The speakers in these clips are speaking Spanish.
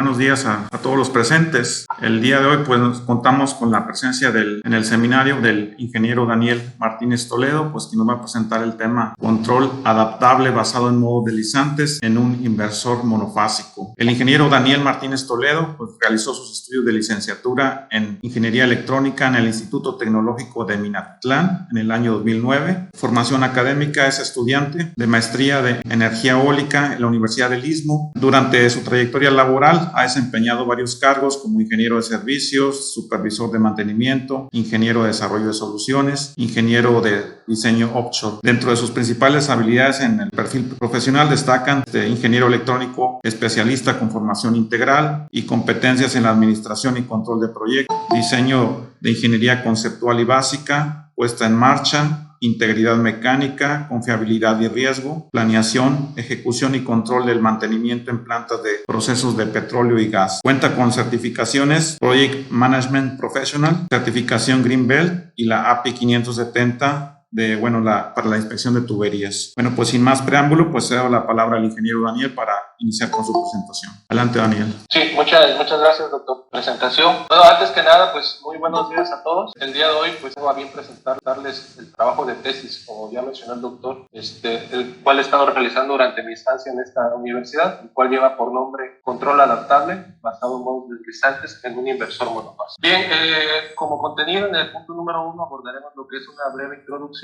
buenos días a todos los presentes. El día de hoy pues contamos con la presencia en el seminario del ingeniero Daniel Martínez Toledo, pues quien nos va a presentar el tema control adaptable basado en modos deslizantes en un inversor monofásico. El ingeniero Daniel Martínez Toledo pues realizó sus estudios de licenciatura en Ingeniería Electrónica en el Instituto Tecnológico de Minatitlán en el año 2009. Formación académica: es estudiante de maestría de energía eólica en la Universidad del Istmo. Durante su trayectoria laboral ha desempeñado varios cargos como ingeniero de servicios, supervisor de mantenimiento, ingeniero de desarrollo de soluciones, ingeniero de diseño offshore. Dentro de sus principales habilidades en el perfil profesional destacan ingeniero electrónico especialista con formación integral y competencias en la administración y control de proyectos, diseño de ingeniería conceptual y básica, puesta en marcha, integridad mecánica, confiabilidad y riesgo, planeación, ejecución y control del mantenimiento en plantas de procesos de petróleo y gas. Cuenta con certificaciones Project Management Professional, certificación Green Belt y la API 570 para la inspección de tuberías. Bueno, pues sin más preámbulo, pues cedo la palabra al ingeniero Daniel para iniciar con su presentación. Adelante, Daniel. Sí, muchas gracias, doctor. Presentación. Bueno, antes que nada, pues muy buenos días a todos. El día de hoy, pues tengo a bien darles el trabajo de tesis, como ya mencionó el doctor, el cual he estado realizando durante mi estancia en esta universidad, el cual lleva por nombre Control Adaptable basado en modos deslizantes en un inversor monofásico. Bien, como contenido en el punto número 1 abordaremos lo que es una breve introducción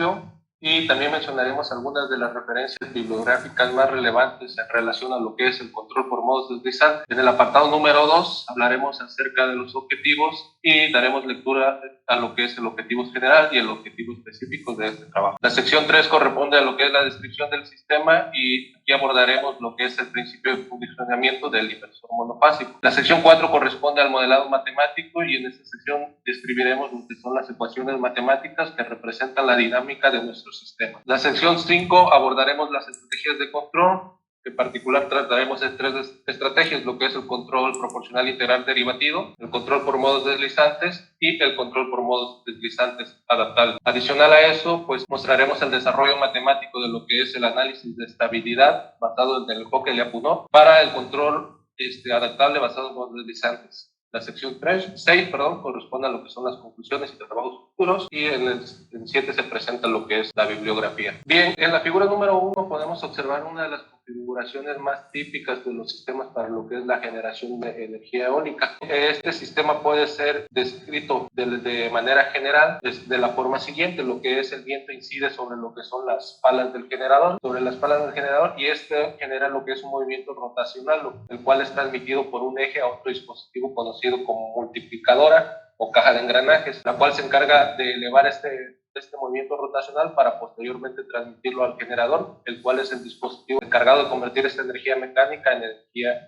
y también mencionaremos algunas de las referencias bibliográficas más relevantes en relación a lo que es el control por modos deslizantes. En el apartado número 2 hablaremos acerca de los objetivos y daremos lectura a lo que es el objetivo general y el objetivo específico de este trabajo. La sección 3 corresponde a lo que es la descripción del sistema y aquí abordaremos lo que es el principio de funcionamiento del inversor monofásico. La sección 4 corresponde al modelado matemático y en esta sección describiremos lo que son las ecuaciones matemáticas que representan la dinámica de nuestro sistema. La sección 5 abordaremos las estrategias de control. En particular trataremos de 3 estrategias, lo que es el control proporcional integral derivativo, el control por modos deslizantes y el control por modos deslizantes adaptables. Adicional a eso, pues mostraremos el desarrollo matemático de lo que es el análisis de estabilidad basado en el enfoque de Lyapunov para el control adaptable basado en modos deslizantes. La sección 6 corresponde a lo que son las conclusiones y trabajos futuros y en el 7 se presenta lo que es la bibliografía. Bien, en la figura número 1 podemos observar una de las configuraciones más típicas de los sistemas para lo que es la generación de energía eólica. Este sistema puede ser descrito de manera general de la forma siguiente: lo que es el viento incide sobre lo que son las palas del generador, y genera lo que es un movimiento rotacional, el cual es transmitido por un eje a otro dispositivo conocido como multiplicadora o caja de engranajes, la cual se encarga de elevar este movimiento rotacional para posteriormente transmitirlo al generador, el cual es el dispositivo encargado de convertir esta energía mecánica en energía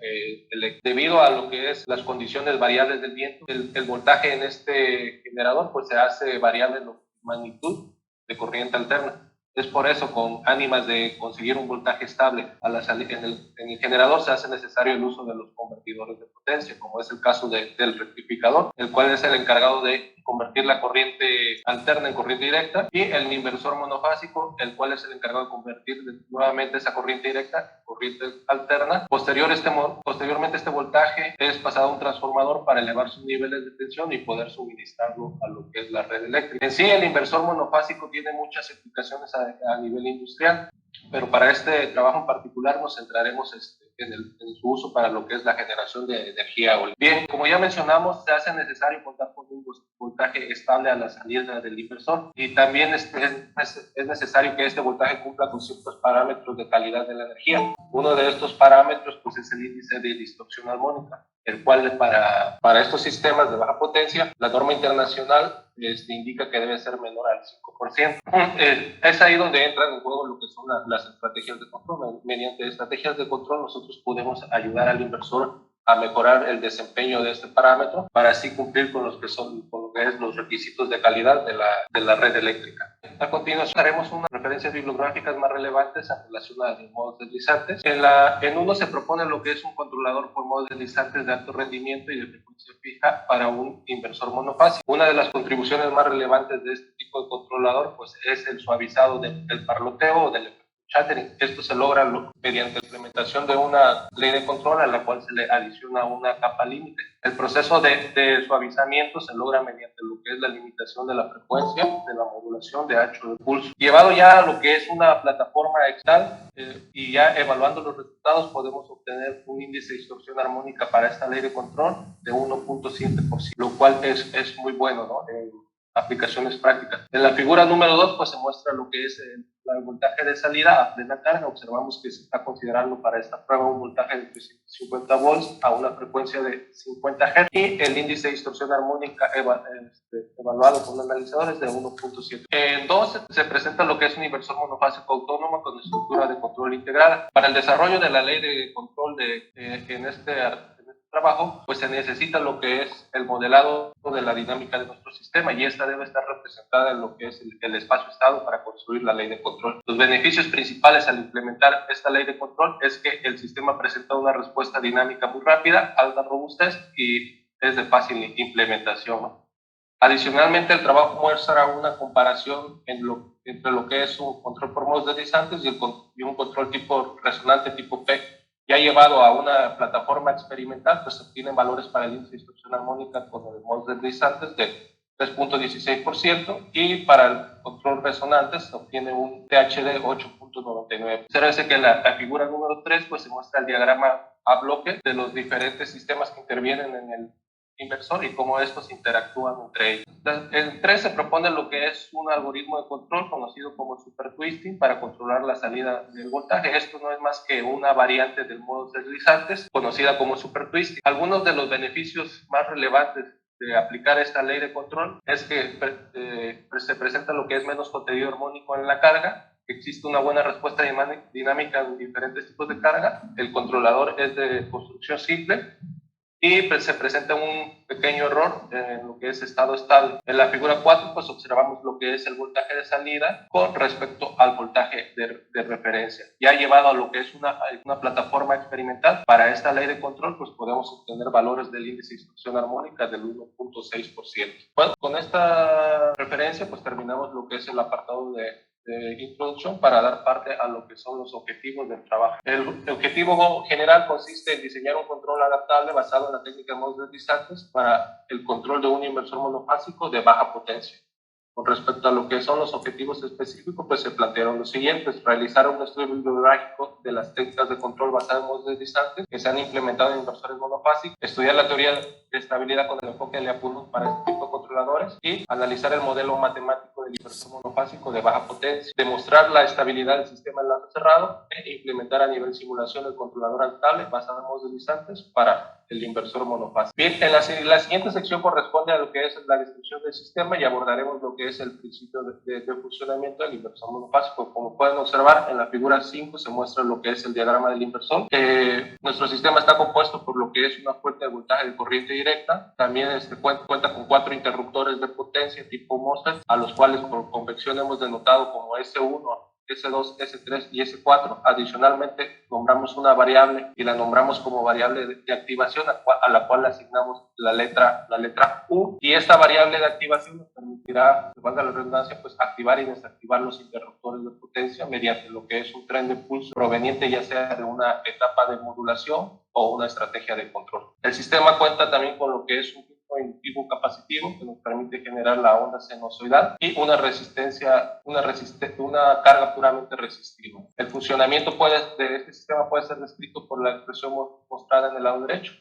eléctrica. Debido a lo que es las condiciones variables del viento, el voltaje en este generador pues se hace variable en magnitud de corriente alterna. Es por eso, con ánimas de conseguir un voltaje estable en el generador, se hace necesario el uso de los convertidores de potencia, como es el caso del rectificador, el cual es el encargado de convertir la corriente alterna en corriente directa, y el inversor monofásico, el cual es el encargado de convertir nuevamente esa corriente directa en corriente alterna. Posteriormente este voltaje es pasado a un transformador para elevar sus niveles de tensión y poder suministrarlo a lo que es la red eléctrica. En sí, el inversor monofásico tiene muchas aplicaciones a nivel industrial, pero para este trabajo en particular nos centraremos en su uso para lo que es la generación de energía eólica. Bien, como ya mencionamos, se hace necesario contar con un voltaje estable a la salida del inversor, y también es necesario que este voltaje cumpla con ciertos parámetros de calidad de la energía. Uno de estos parámetros pues es el índice de distorsión armónica, el cual para estos sistemas de baja potencia, la norma internacional indica que debe ser menor al 5%. Es ahí donde entran en juego lo que son las estrategias de control. Mediante estrategias de control nosotros podemos ayudar al inversor a mejorar el desempeño de este parámetro para así cumplir con lo que son los requisitos de calidad de la red eléctrica. A continuación haremos unas referencias bibliográficas más relevantes en relación a los modos deslizantes. En uno se propone lo que es un controlador por modos deslizantes de alto rendimiento y de frecuencia fija para un inversor monofásico. Una de las contribuciones más relevantes de este tipo de controlador pues es el suavizado del parloteo o del efecto shadering. Esto se logra mediante la implementación de una ley de control a la cual se le adiciona una capa límite. El proceso de suavizamiento se logra mediante lo que es la limitación de la frecuencia, de la modulación de ancho de pulso. Llevado ya a lo que es una plataforma extal y ya evaluando los resultados podemos obtener un índice de distorsión armónica para esta ley de control de 1.7%, lo cual es muy bueno, ¿no? En aplicaciones prácticas. En la figura número 2 pues se muestra lo que es el voltaje de salida a plena carga. Observamos que se está considerando para esta prueba un voltaje de 350 volts a una frecuencia de 50 Hz y el índice de distorsión armónica evaluado por los analizadores de 1.7. En 2 se presenta lo que es un inversor monofásico autónomo con estructura de control integrada. Para el desarrollo de la ley de control en este trabajo, pues se necesita lo que es el modelado de la dinámica de nuestro sistema y esta debe estar representada en lo que es el espacio-estado para construir la ley de control. Los beneficios principales al implementar esta ley de control es que el sistema presenta una respuesta dinámica muy rápida, alta robustez y es de fácil implementación, ¿no? Adicionalmente, el trabajo muestra una comparación entre lo que es un control por modos deslizantes y un control tipo resonante tipo P. Ya llevado a una plataforma experimental, pues se obtienen valores para el índice de distorsión armónica con el modos deslizantes de 3.16% y para el control resonante se obtiene un TH de 8.99. Se ve que en la figura número 3 pues se muestra el diagrama a bloque de los diferentes sistemas que intervienen en el inversor y cómo estos interactúan entre ellos. En 3 se propone lo que es un algoritmo de control conocido como super twisting para controlar la salida del voltaje. Esto no es más que una variante del modo deslizantes conocida como super twisting. Algunos de los beneficios más relevantes de aplicar esta ley de control es que se presenta lo que es menos contenido armónico en la carga, existe una buena respuesta dinámica en diferentes tipos de carga, el controlador es de construcción simple y pues, se presenta un pequeño error en lo que es estado estable. En la figura 4 pues observamos lo que es el voltaje de salida con respecto al voltaje de referencia. Ya llevado a lo que es una plataforma experimental, para esta ley de control pues podemos obtener valores del índice de distorsión armónica del 1.6%. Bueno, con esta referencia pues terminamos lo que es el apartado de introducción para dar parte a lo que son los objetivos del trabajo. El objetivo general consiste en diseñar un control adaptable basado en la técnica de modos deslizantes para el control de un inversor monofásico de baja potencia. Con respecto a lo que son los objetivos específicos, pues se plantearon los siguientes: realizar un estudio bibliográfico de las técnicas de control basadas en modos deslizantes que se han implementado en inversores monofásicos, estudiar la teoría de estabilidad con el enfoque de Lyapunov para este tipo de controladores y analizar el modelo matemático del inversor monofásico de baja potencia, demostrar la estabilidad del sistema de enlace cerrado e implementar a nivel simulación el controlador adaptable basado en modos deslizantes para el inversor monofásico. Bien, en la siguiente sección corresponde a lo que es la descripción del sistema y abordaremos lo que es el principio de funcionamiento del inversor monofásico. Como pueden observar, en la figura 5 se muestra lo que es el diagrama del inversor. Nuestro sistema está compuesto por lo que es una fuente de voltaje de corriente directa. También cuenta con 4 interruptores de potencia tipo MOSFET, a los cuales por convención hemos denotado como S1, S2, S3 y S4. Adicionalmente, nombramos una variable y la nombramos como variable de activación a la cual le asignamos la letra U. Y esta variable de activación nos permitirá, valga la redundancia, pues activar y desactivar los interruptores de potencia mediante lo que es un tren de pulso proveniente ya sea de una etapa de modulación o una estrategia de control. El sistema cuenta también con lo que es un inductivo capacitivo que nos permite generar la onda sinusoidal y una carga puramente resistiva. El funcionamiento de este sistema puede ser descrito por la expresión mostrada en el lado derecho.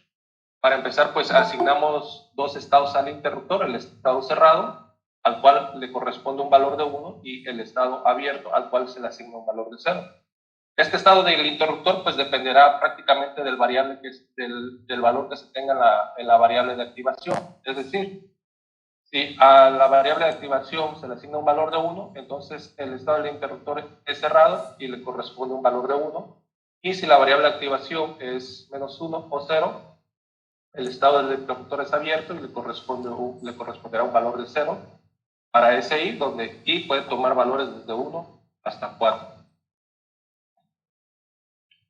Para empezar, pues asignamos 2 estados al interruptor: el estado cerrado, al cual le corresponde un valor de 1, y el estado abierto, al cual se le asigna un valor de 0. Este estado del interruptor pues dependerá prácticamente del variable del valor que se tenga en la variable de activación. Es decir, si a la variable de activación se le asigna un valor de 1, entonces el estado del interruptor es cerrado y le corresponde un valor de 1. Y si la variable de activación es -1 o 0, el estado del interruptor es abierto y le corresponderá un valor de 0 para ese I, donde I puede tomar valores desde 1 hasta 4.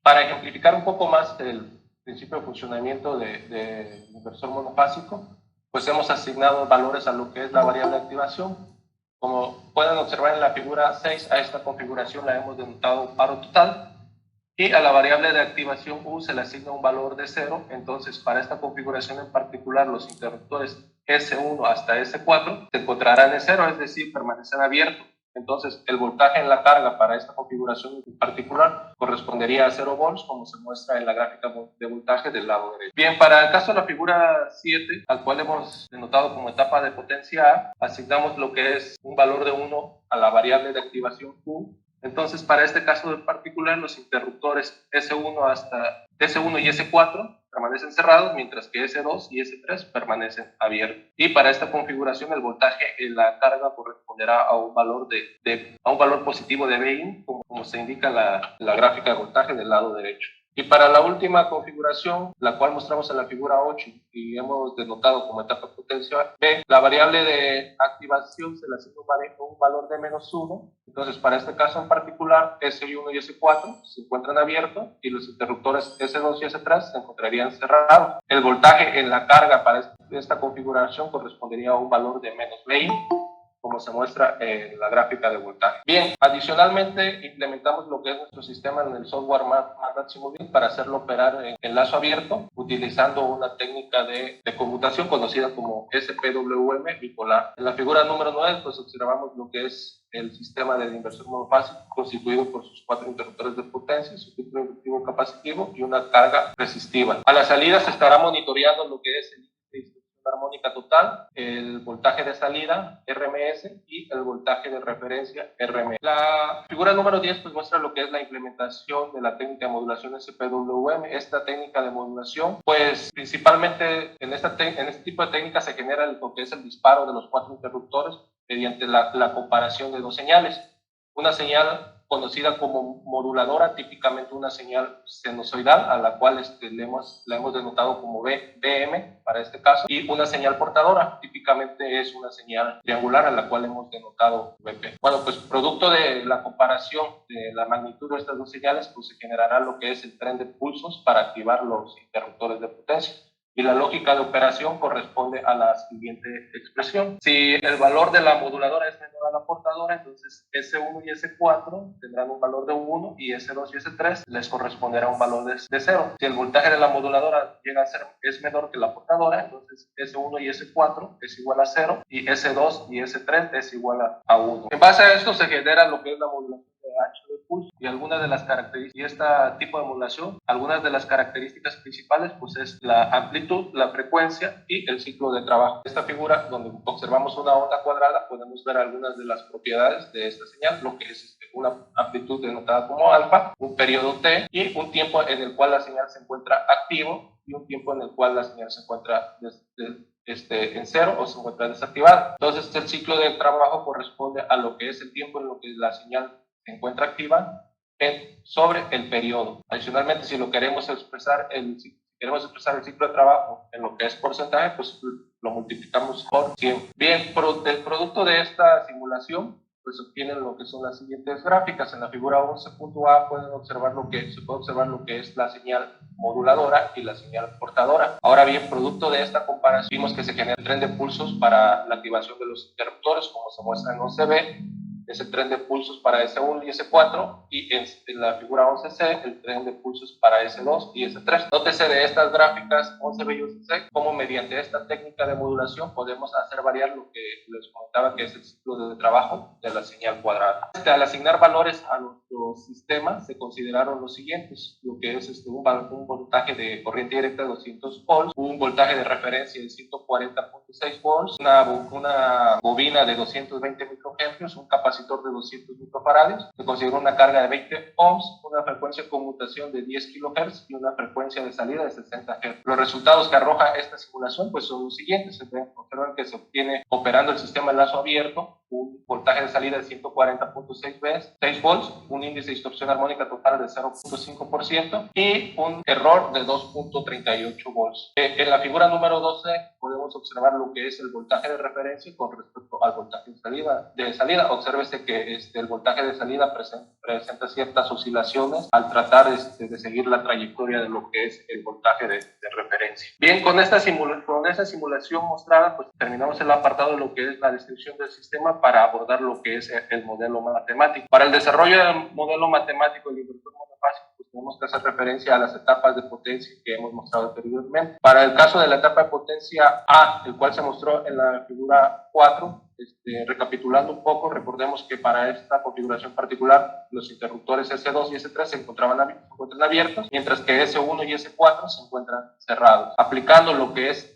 Para ejemplificar un poco más el principio de funcionamiento del inversor monofásico, pues hemos asignado valores a lo que es la variable de activación. Como pueden observar en la figura 6, a esta configuración la hemos denotado paro total. Y a la variable de activación U se le asigna un valor de 0. Entonces, para esta configuración en particular, los interruptores S1 hasta S4 se encontrarán en 0, es decir, permanecen abiertos. Entonces, el voltaje en la carga para esta configuración en particular correspondería a 0 volts, como se muestra en la gráfica de voltaje del lado derecho. Bien, para el caso de la figura 7, al cual hemos denotado como etapa de potencia A, asignamos lo que es un valor de 1 a la variable de activación Q. Entonces, para este caso en particular, los interruptores S1 y S4 permanecen cerrados, mientras que S2 y S3 permanecen abiertos. Y para esta configuración, el voltaje en la carga corresponderá a un valor a un valor positivo de Vin, como se indica en la gráfica de voltaje del lado derecho. Y para la última configuración, la cual mostramos en la figura 8 y hemos denotado como etapa de potencia B, la variable de activación se le asigna un valor de -1. Entonces, para este caso en particular, S1 y S4 se encuentran abiertos y los interruptores S2 y S3 se encontrarían cerrados. El voltaje en la carga para esta configuración correspondería a un valor de -20, como se muestra en la gráfica de voltaje. Bien, adicionalmente implementamos lo que es nuestro sistema en el software MATLAB Simulink para hacerlo operar en lazo abierto, utilizando una técnica de conmutación conocida como SPWM bipolar. En la figura número 9, pues observamos lo que es el sistema de inversión monofásica constituido por sus 4 interruptores de potencia, su ciclo inductivo capacitivo y una carga resistiva. A la salida se estará monitoreando lo que es el armónica total, el voltaje de salida RMS y el voltaje de referencia RMS. La figura número 10 pues muestra lo que es la implementación de la técnica de modulación SPWM. Esta técnica de modulación, pues principalmente en este tipo de técnica se genera lo que es el disparo de los 4 interruptores mediante la comparación de 2 señales. Una señal conocida como moduladora, típicamente una señal sinusoidal, a la cual la hemos denotado como BM para este caso, y una señal portadora, típicamente es una señal triangular, a la cual hemos denotado BP. Bueno, pues producto de la comparación de la magnitud de estas 2 señales, pues se generará lo que es el tren de pulsos para activar los interruptores de potencia. Y la lógica de operación corresponde a la siguiente expresión. Si el valor de la moduladora es menor a la portadora, entonces S1 y S4 tendrán un valor de 1 y S2 y S3 les corresponderá un valor de 0. Si el voltaje de la moduladora es menor que la portadora, entonces S1 y S4 es igual a 0 y S2 y S3 es igual a 1. En base a esto se genera lo que es la modulación H de pulso y algunas de las características de este tipo de modulación, algunas de las características principales pues es la amplitud, la frecuencia y el ciclo de trabajo. Esta figura donde observamos una onda cuadrada podemos ver algunas de las propiedades de esta señal, lo que es una amplitud denotada como alfa, un periodo T y un tiempo en el cual la señal se encuentra activo y un tiempo en el cual la señal se encuentra en 0 o se encuentra desactivada. Entonces el ciclo de trabajo corresponde a lo que es el tiempo en lo que la señal se encuentra activa sobre el periodo. Adicionalmente, si queremos expresar el ciclo de trabajo en lo que es porcentaje, pues lo multiplicamos por 100. Bien, el producto de esta simulación pues obtienen lo que son las siguientes gráficas. En la figura 11.a se puede observar lo que es la señal moduladora y la señal portadora. Ahora bien, producto de esta comparación, vimos que se genera el tren de pulsos para la activación de los interruptores, como se muestra en 11b, ese tren de pulsos para S1 y S4, y en la figura 11C el tren de pulsos para S2 y S3. Nótese de estas gráficas 11B y 11C cómo mediante esta técnica de modulación podemos hacer variar lo que les comentaba que es el ciclo de trabajo de la señal cuadrada. Al asignar valores a nuestro sistema se consideraron los siguientes, lo que es un voltaje de corriente directa de 200 volts, un voltaje de referencia de 140.6 volts, una bobina de 220 microamperes, un capacitor de 200 microfarads, se considera una carga de 20 ohms, una frecuencia de conmutación de 10 kHz y una frecuencia de salida de 60 Hz. Los resultados que arroja esta simulación pues son los siguientes. Observan que se obtiene operando el sistema en lazo abierto un voltaje de salida de 140.6 volts, un índice de distorsión armónica total de 0.5% y un error de 2.38 volts. En la figura número 12 podemos observar lo que es el voltaje de referencia con respecto al voltaje de salida. Obsérvese que el voltaje de salida presenta ciertas oscilaciones al tratar de seguir la trayectoria de lo que es el voltaje de referencia. Bien, con esta simulación mostrada, pues terminamos el apartado de lo que es la descripción del sistema sistema para abordar lo que es el modelo matemático. Para el desarrollo del modelo matemático del inversor monofásico, pues tenemos que hacer referencia a las etapas de potencia que hemos mostrado anteriormente. Para el caso de la etapa de potencia A, el cual se mostró en la figura 4, recapitulando un poco, recordemos que para esta configuración particular los interruptores S2 y S3 se encuentran abiertos, mientras que S1 y S4 se encuentran cerrados. Aplicando lo que es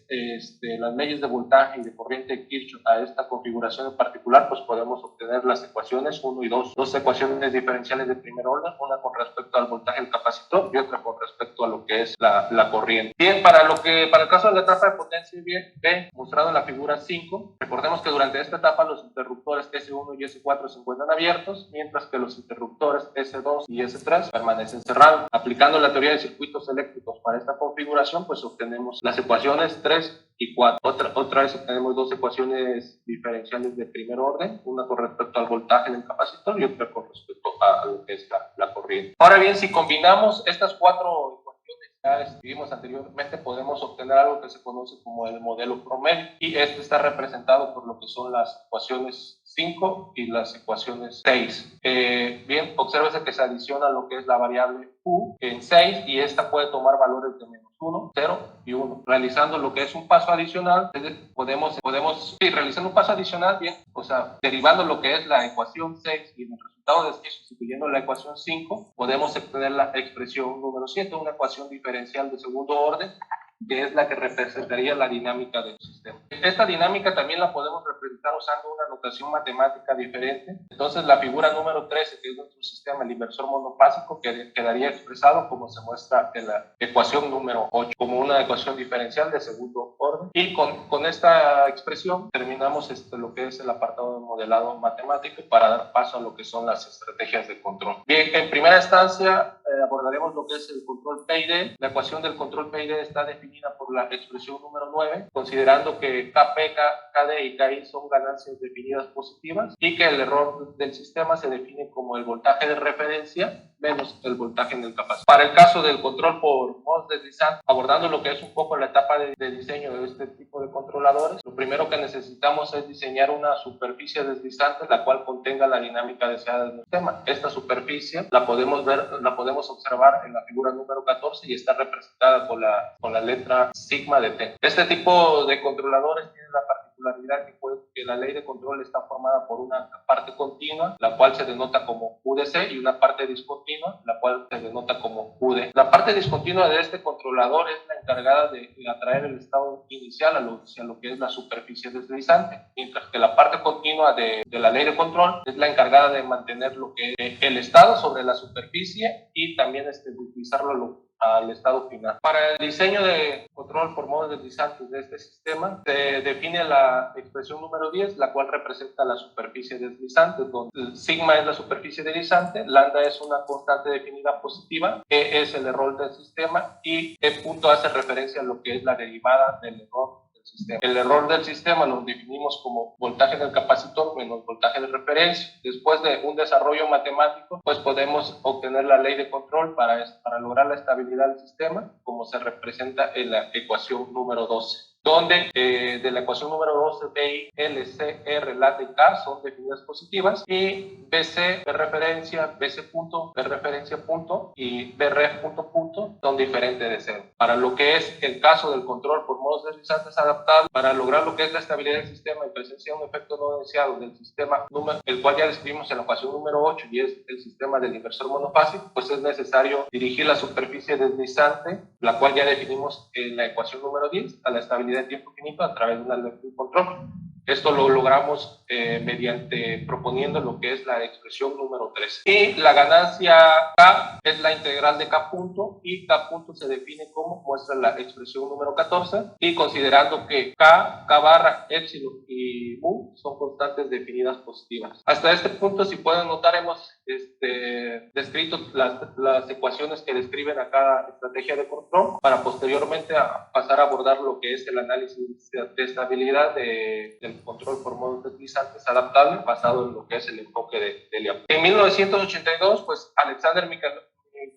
las leyes de voltaje y de corriente de Kirchhoff a esta configuración en particular, pues podemos obtener las ecuaciones 1 y 2, dos ecuaciones diferenciales de primer orden, una con respecto al voltaje del capacitor y otra con respecto a lo que es la corriente. Bien, para el caso de la etapa de potencia B, mostrado en la figura 5, recordemos que durante esta etapa los interruptores S1 y S4 se encuentran abiertos, mientras que los interruptores S2 y S3 permanecen cerrados. Aplicando la teoría de circuitos eléctricos para esta configuración, pues obtenemos las ecuaciones 3 y 4. Otra vez obtenemos dos ecuaciones diferenciales de primer orden, una con respecto al voltaje del capacitor y otra con respecto a lo que es la corriente. Ahora bien, si combinamos estas cuatro ecuaciones que vimos anteriormente, podemos obtener algo que se conoce como el modelo promedio, y este está representado por lo que son las ecuaciones 5 y las ecuaciones 6. Bien, obsérvese que se adiciona lo que es la variable U en 6 y esta puede tomar valores de menos 1, 0 y 1. Realizando lo que es un paso adicional, realizando un paso adicional, bien, o sea, derivando lo que es la ecuación 6 y el resultado de esto sustituyendo la ecuación 5, podemos obtener la expresión número 7, una ecuación diferencial de segundo orden, que es la que representaría la dinámica del sistema. Esta dinámica también la podemos representar usando una notación matemática diferente. Entonces, la figura número 13, que es nuestro sistema, el inversor monofásico, quedaría expresado como se muestra en la ecuación número 8, como una ecuación diferencial de segundo orden. Y con esta expresión terminamos lo que es el apartado de modelado matemático para dar paso a lo que son las estrategias de control. Bien, en primera instancia abordaremos lo que es el control PID. La ecuación del control PID está definida por la expresión número 9, considerando que KP, KD y KI son ganancias definidas positivas y que el error del sistema se define como el voltaje de referencia menos el voltaje en el capacitor. Para el caso del control por modos deslizantes, abordando lo que es un poco la etapa de diseño de este tipo de controladores, lo primero que necesitamos es diseñar una superficie deslizante la cual contenga la dinámica deseada del sistema. Esta superficie la podemos observar en la figura número 14 y está representada con la letra sigma de T. Este tipo de controladores tiene la particularidad que la ley de control está formada por una parte continua, la cual se denota como UDC, y una parte discontinua, la cual se denota como UD. La parte discontinua de este controlador es la encargada de atraer el estado inicial hacia lo que es la superficie deslizante, mientras que la parte continua de la ley de control es la encargada de mantener lo que es el estado sobre la superficie y también utilizarlo al estado final. Para el diseño de control por modos deslizantes de este sistema, se define la expresión número 10, la cual representa la superficie deslizante, donde sigma es la superficie deslizante, lambda es una constante definida positiva, E es el error del sistema y E punto hace referencia a lo que es la derivada del error del sistema. El error del sistema lo definimos como voltaje del capacitor menos voltaje de referencia. Después de un desarrollo matemático, pues podemos obtener la ley de control para lograr la estabilidad del sistema, como se representa en la ecuación número 12. Donde de la ecuación número 12, BI, L, C, R, lambda y K son definidas positivas y BC, B referencia, BC punto, B referencia punto y BRF punto punto son diferentes de cero. Para lo que es el caso del control por modos deslizantes adaptables, para lograr lo que es la estabilidad del sistema y presencia de un efecto no deseado del sistema, el cual ya describimos en la ecuación número 8 y es el sistema del inversor monofásico, pues es necesario dirigir la superficie deslizante, la cual ya definimos en la ecuación número 10, a la estabilidad de tiempo finito a través de una ley de control. Esto lo logramos proponiendo lo que es la expresión número 13. Y la ganancia K es la integral de K punto y K punto se define como muestra la expresión número 14 y considerando que K barra, epsilon y mu son constantes definidas positivas. Hasta este punto, si pueden notar, hemos descrito las ecuaciones que describen a cada estrategia de control para posteriormente pasar a abordar lo que es el análisis de estabilidad del control por modos deslizantes adaptable basado en lo que es el enfoque de Liam. En 1982, pues Alexander Mikhailov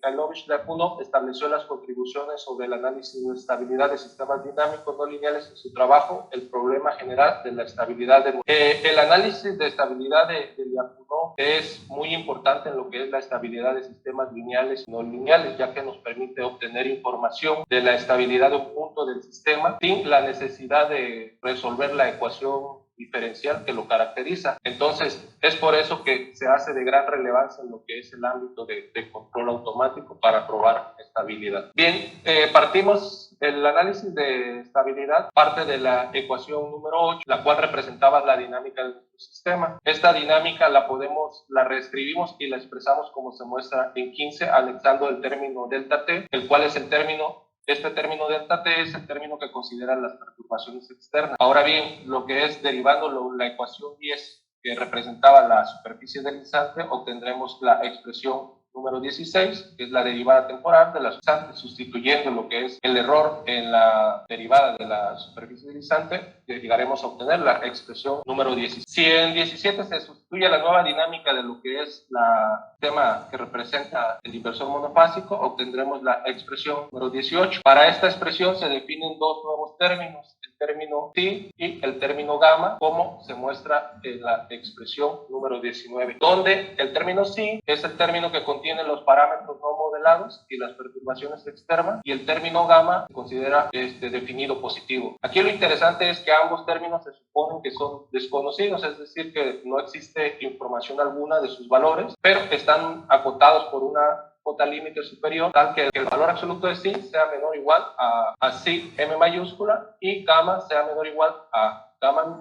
Mikhailovich Lyapunov estableció las contribuciones sobre el análisis de estabilidad de sistemas dinámicos no lineales en su trabajo, el problema general de la estabilidad de... el análisis de estabilidad de Lyapunov es muy importante en lo que es la estabilidad de sistemas lineales y no lineales, ya que nos permite obtener información de la estabilidad de un punto del sistema sin la necesidad de resolver la ecuación diferencial que lo caracteriza. Entonces, es por eso que se hace de gran relevancia en lo que es el ámbito de control automático para probar estabilidad. Bien, partimos el análisis de estabilidad, parte de la ecuación número 8, la cual representaba la dinámica de nuestro sistema. Esta dinámica la reescribimos y la expresamos como se muestra en 15, anexando el término delta t, el cual es el término. Este término delta t es el término que considera las perturbaciones externas. Ahora bien, lo que es derivando la ecuación 10 que representaba la superficie deslizante, obtendremos la expresión número 16, que es la derivada temporal de la deslizante, sustituyendo lo que es el error en la derivada de la superficie deslizante, llegaremos a obtener la expresión número 17. Si en 17 se sustituye la nueva dinámica de lo que es la tema que representa el inversor monofásico, obtendremos la expresión número 18. Para esta expresión se definen dos nuevos términos, el término phi y el término gamma, como se muestra en la expresión número 19, donde el término phi es el término que contiene los parámetros no modelados y las perturbaciones externas, y el término gamma se considera definido positivo. Aquí lo interesante es que ambos términos se suponen que son desconocidos, es decir, que no existe información alguna de sus valores, pero están acotados por una cota límite superior, tal que el valor absoluto de psi sea menor o igual a psi m mayúscula y gamma sea menor o igual a gamma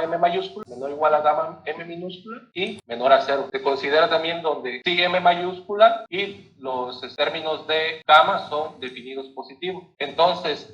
m mayúscula, menor o igual a gamma m minúscula y menor a 0. Se considera también donde psi m mayúscula y los términos de gamma son definidos positivos. Entonces,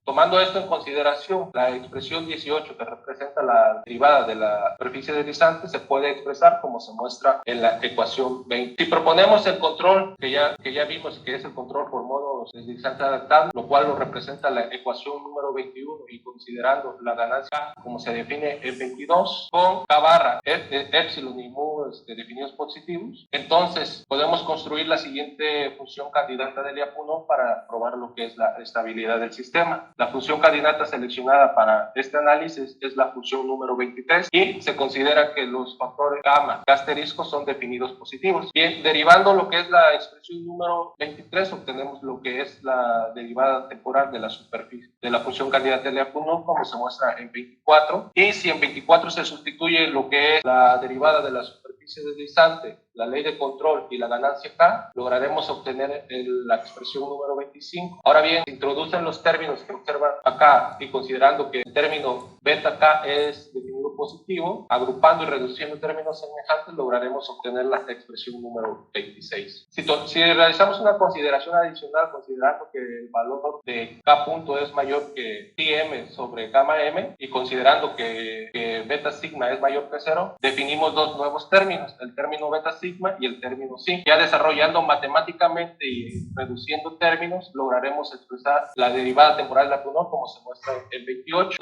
tomando esto en consideración, la expresión 18 que representa la derivada de la superficie deslizante se puede expresar como se muestra en la ecuación 20. Si proponemos el control que ya vimos que es el control por modos deslizantes adaptables, lo cual lo representa la ecuación número 21, y considerando la ganancia como se define en 22 con k barra epsilon y mu definidos positivos, entonces podemos construir la siguiente función candidata de Lyapunov para probar lo que es la estabilidad del sistema. La función candidata seleccionada para este análisis es la función número 23 y se considera que los factores gamma y asterisco son definidos positivos. Bien, derivando lo que es la expresión número 23, obtenemos lo que es la derivada temporal de la superficie de la función candidata de Lyapunov como se muestra en 24, y si en 24 se sustituye lo que es la derivada de la superficie deslizante, la ley de control y la ganancia K, lograremos obtener la expresión número 25. Ahora bien, se introducen los términos que observan acá y considerando que el término beta K es definido positivo, agrupando y reduciendo términos semejantes, lograremos obtener la expresión número 26. Si realizamos una consideración adicional, considerando que el valor de K punto es mayor que phi m sobre gamma m y considerando que beta sigma es mayor que 0, definimos dos nuevos términos, el término beta sigma y el término psi. Ya desarrollando matemáticamente y reduciendo términos, lograremos expresar la derivada temporal de Lyapunov como se muestra en 28,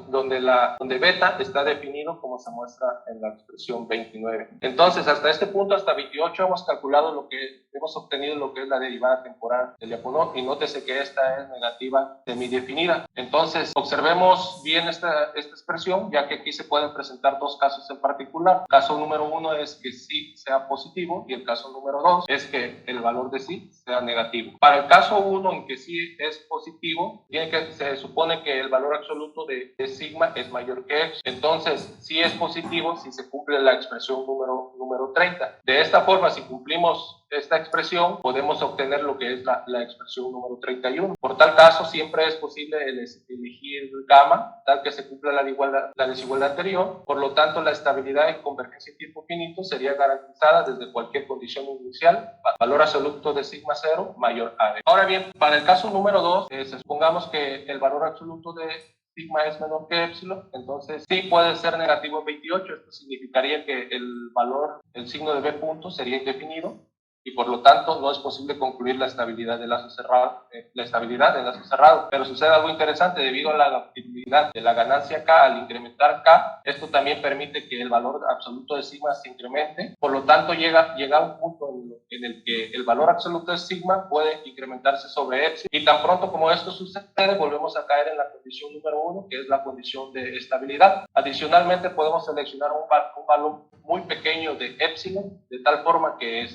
donde beta está definido como se muestra en la expresión 29. Entonces, hasta este punto, hasta 28, hemos calculado hemos obtenido lo que es la derivada temporal de Lyapunov, y nótese que esta es negativa semidefinida. Entonces, observemos bien esta expresión, ya que aquí se pueden presentar dos casos en particular. Caso número 1 es que sí sea positivo, y el caso número 2 es que el valor de sí sea negativo. Para el caso 1, en que sí es positivo, se supone que el valor absoluto de sigma es mayor que x. Entonces, sí es positivo si se cumple la expresión número 30. De esta forma, si cumplimos esta expresión, podemos obtener lo que es la expresión número 31. Por tal caso, siempre es posible elegir gamma, tal que se cumpla la desigualdad anterior. Por lo tanto, la estabilidad en convergencia en tiempo finito sería garantizada desde cualquier condición inicial, valor absoluto de sigma 0 mayor a. Ahora bien, para el caso número 2, supongamos que el valor absoluto de sigma es menor que epsilon, entonces sí puede ser negativo en 28. Esto significaría que el signo de b punto sería indefinido, y por lo tanto no es posible concluir la estabilidad del lazo cerrado, pero sucede algo interesante debido a la adaptabilidad de la ganancia K. Al incrementar K, esto también permite que el valor absoluto de sigma se incremente, por lo tanto llega a un punto en el que el valor absoluto de sigma puede incrementarse sobre epsilon, y tan pronto como esto sucede volvemos a caer en la condición número 1, que es la condición de estabilidad. Adicionalmente podemos seleccionar un valor muy pequeño de epsilon, de tal forma que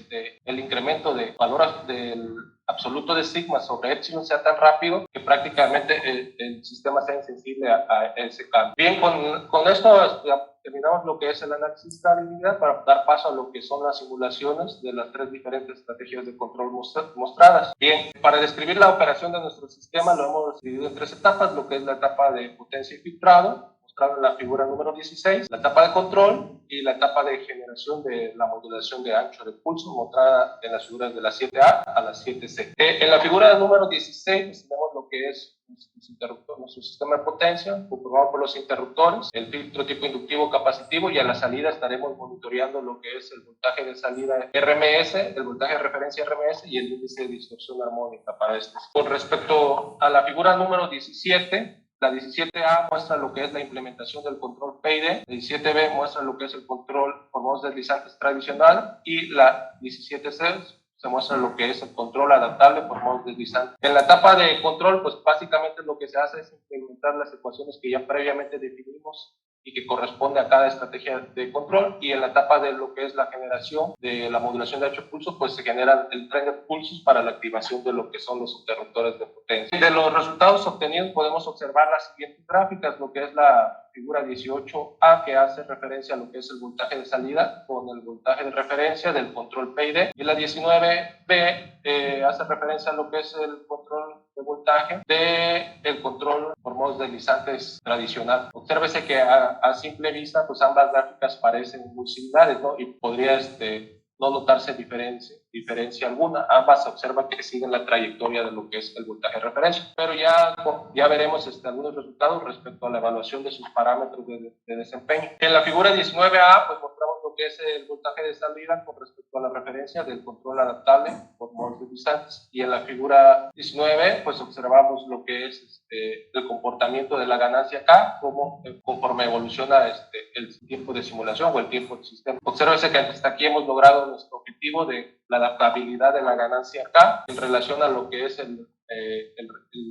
el incremento de valor del absoluto de sigma sobre epsilon sea tan rápido que prácticamente el sistema sea insensible a ese cambio. Bien, con esto terminamos lo que es el análisis de estabilidad para dar paso a lo que son las simulaciones de las 3 diferentes estrategias de control mostradas. Bien, para describir la operación de nuestro sistema lo hemos dividido en 3 etapas, lo que es la etapa de potencia y filtrado, mostrado en la figura número 16, la etapa de control y la etapa de generación de la modulación de ancho de pulso, mostrada en las figuras de la 7A a la 7C. En la figura número 16 tenemos lo que es nuestro sistema de potencia, conformado por los interruptores, el filtro tipo inductivo capacitivo, y a la salida estaremos monitoreando lo que es el voltaje de salida RMS, el voltaje de referencia RMS y el índice de distorsión armónica para este. Con respecto a la figura número 17, la 17A muestra lo que es la implementación del control PID, la 17B muestra lo que es el control por modos deslizantes tradicional, y la 17C se muestra lo que es el control adaptable por modos deslizantes. En la etapa de control, pues básicamente lo que se hace es implementar las ecuaciones que ya previamente definimos y que corresponde a cada estrategia de control, y en la etapa de lo que es la generación de la modulación de ancho pulso, pues se genera el tren de pulsos para la activación de lo que son los interruptores de potencia. De los resultados obtenidos podemos observar las siguientes gráficas, lo que es la figura 18A, que hace referencia a lo que es el voltaje de salida con el voltaje de referencia del control PID, y la 19B hace referencia a lo que es el control de voltaje del control por modos deslizantes tradicional. Obsérvese que a simple vista, pues ambas gráficas parecen muy similares, ¿no? Y podría no notarse diferencia alguna. Ambas se observa que siguen la trayectoria de lo que es el voltaje de referencia, pero ya veremos algunos resultados respecto a la evaluación de sus parámetros de desempeño. En la figura 19A, pues mostramos lo que es el voltaje de salida con respecto a la referencia del control adaptable por modos deslizantes, y en la figura 19, pues observamos lo que es el comportamiento de la ganancia K, conforme evoluciona el tiempo de simulación o el tiempo del sistema. Obsérvese que hasta aquí hemos logrado nuestro objetivo de la adaptabilidad de la ganancia K en relación a lo que es el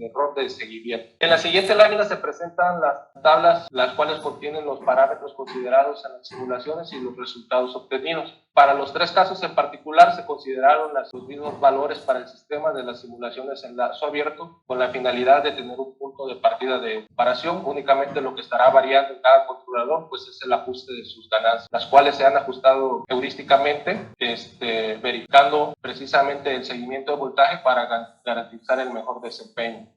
error de seguimiento. En la siguiente lámina se presentan las tablas, las cuales contienen los parámetros considerados en las simulaciones y los resultados obtenidos. Para los 3 casos en particular se consideraron los mismos valores para el sistema de las simulaciones en lazo abierto, con la finalidad de tener un punto de partida de comparación. Únicamente lo que estará variando en cada controlador pues es el ajuste de sus ganancias, las cuales se han ajustado heurísticamente, verificando precisamente el seguimiento de voltaje para garantizar el mejor desempeño.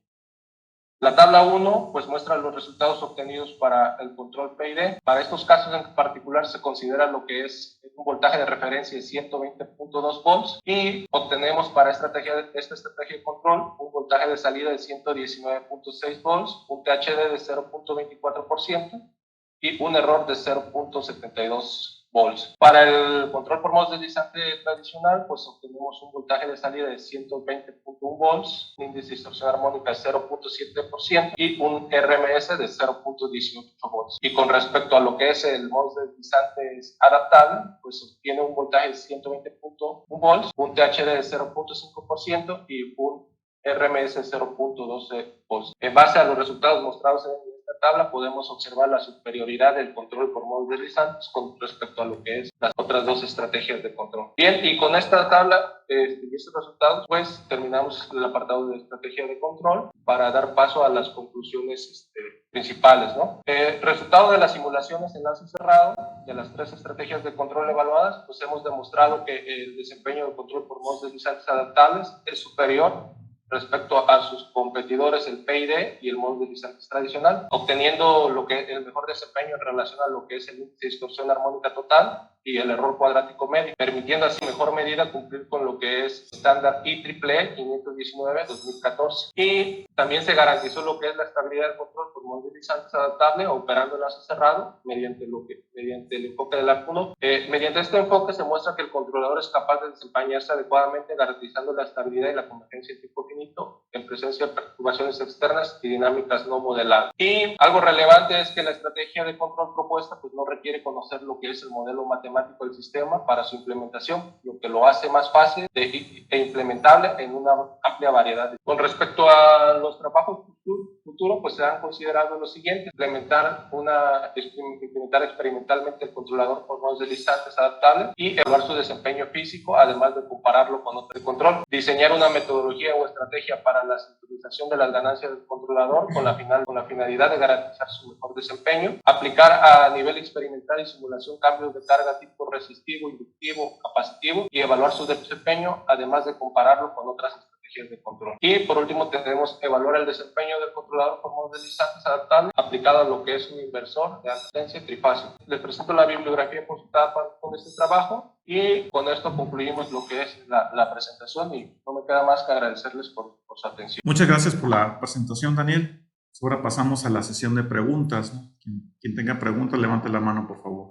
La tabla 1 pues muestra los resultados obtenidos para el control PID. Para estos casos en particular se considera lo que es un voltaje de referencia de 120.2 volts, y obtenemos para esta estrategia de control un voltaje de salida de 119.6 volts, un THD de 0.24% y un error de 0.72 volts. Para el control por modos deslizante tradicional, pues obtenemos un voltaje de salida de 120.1 volts, un índice de distorsión armónica de 0.7% y un RMS de 0.18 volts. Y con respecto a lo que es el modo deslizante adaptable, pues obtiene un voltaje de 120.1 volts, un THD de 0.5% y un RMS de 0.12 volts. En base a los resultados mostrados en tabla podemos observar la superioridad del control por modos deslizantes con respecto a lo que es las otras 2 estrategias de control. Bien, y con esta tabla y estos resultados, pues terminamos el apartado de estrategia de control para dar paso a las conclusiones principales, ¿no? Resultado de las simulaciones en lazo cerrado de las 3 estrategias de control evaluadas, pues hemos demostrado que el desempeño del control por modos deslizantes adaptables es superior respecto a sus competidores, el PID y el modo deslizantes tradicional, obteniendo el mejor desempeño en relación a lo que es el índice de distorsión armónica total, y el error cuadrático medio, permitiendo así mejor medida cumplir con lo que es estándar IEEE 519-2014. Y también se garantizó lo que es la estabilidad del control por modos deslizantes adaptable operando en lazo cerrado mediante el enfoque del arco 1. Mediante este enfoque se muestra que el controlador es capaz de desempeñarse adecuadamente garantizando la estabilidad y la convergencia en tiempo finito en presencia de perturbaciones externas y dinámicas no modeladas. Y algo relevante es que la estrategia de control propuesta pues no requiere conocer lo que es el modelo matemático del sistema para su implementación, lo que lo hace más fácil e implementable en una amplia variedad. Con respecto a los trabajos futuros, pues se han considerado lo siguiente: implementar experimentalmente el controlador por modos deslizantes adaptables y evaluar su desempeño físico, además de compararlo con otro de control. Diseñar una metodología o estrategia para la sintonización de las ganancias del controlador con la finalidad de garantizar su mejor desempeño. Aplicar a nivel experimental y simulación cambios de carga tipo resistivo, inductivo, capacitivo y evaluar su desempeño, además de compararlo con otras estrategias de control. Y por último tenemos evaluar el desempeño del controlador por modos deslizantes adaptables aplicado a lo que es un inversor de potencia trifásico. Les presento la bibliografía consultada con este trabajo y con esto concluimos lo que es la presentación y no me queda más que agradecerles por su atención. Muchas gracias por la presentación, Daniel. Ahora pasamos a la sesión de preguntas, ¿no? Quien tenga preguntas, levante la mano, por favor.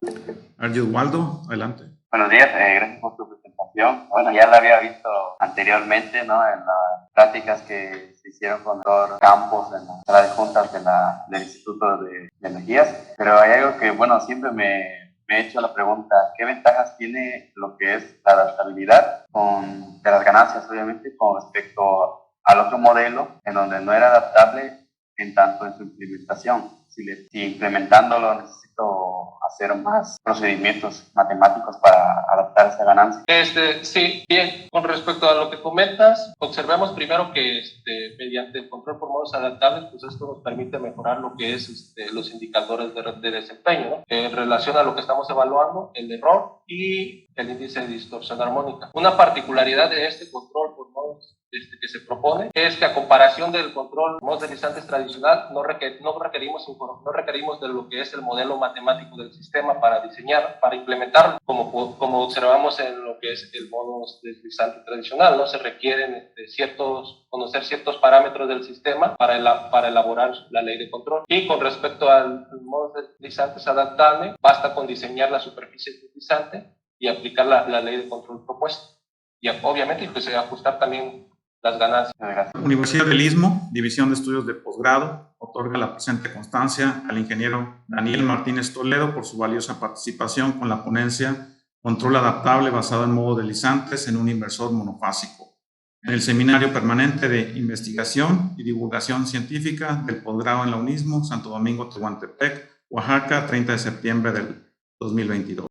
Waldo, adelante. Buenos días, gracias por tu presentación. Bueno, ya la había visto anteriormente, ¿no? En las prácticas que se hicieron con el doctor Campos en la sala de juntas del Instituto de Energías, pero hay algo que, bueno, siempre me he hecho la pregunta: ¿qué ventajas tiene lo que es la adaptabilidad de las ganancias, obviamente, con respecto al otro modelo en donde no era adaptable en tanto en su implementación? Si implementándolo necesito hacer más procedimientos matemáticos para adaptar esa ganancia. Sí, bien. Con respecto a lo que comentas, observemos primero que mediante el control por modos adaptables, pues esto nos permite mejorar lo que es los indicadores de desempeño, ¿no? En relación a lo que estamos evaluando, el error y el índice de distorsión armónica. Una particularidad de este control por modos que se propone es que, a comparación del control por modos deslizantes tradicional, no requerimos de lo que es el modelo matemático del sistema para implementarlo, como observamos en lo que es el modo deslizante tradicional, ¿no? Se requieren conocer ciertos parámetros del sistema para elaborar la ley de control. Y con respecto al modo deslizante adaptable, basta con diseñar la superficie deslizante y aplicar la ley de control propuesta. Y obviamente pues, ajustar también las ganancias. Universidad del Istmo, División de Estudios de Posgrado, otorga la presente constancia al ingeniero Daniel Martínez Toledo por su valiosa participación con la ponencia Control Adaptable basado en modos deslizantes en un inversor monofásico, en el Seminario Permanente de Investigación y Divulgación Científica del Posgrado en la UNISMO, Santo Domingo, Tehuantepec, Oaxaca, 30 de septiembre del 2022.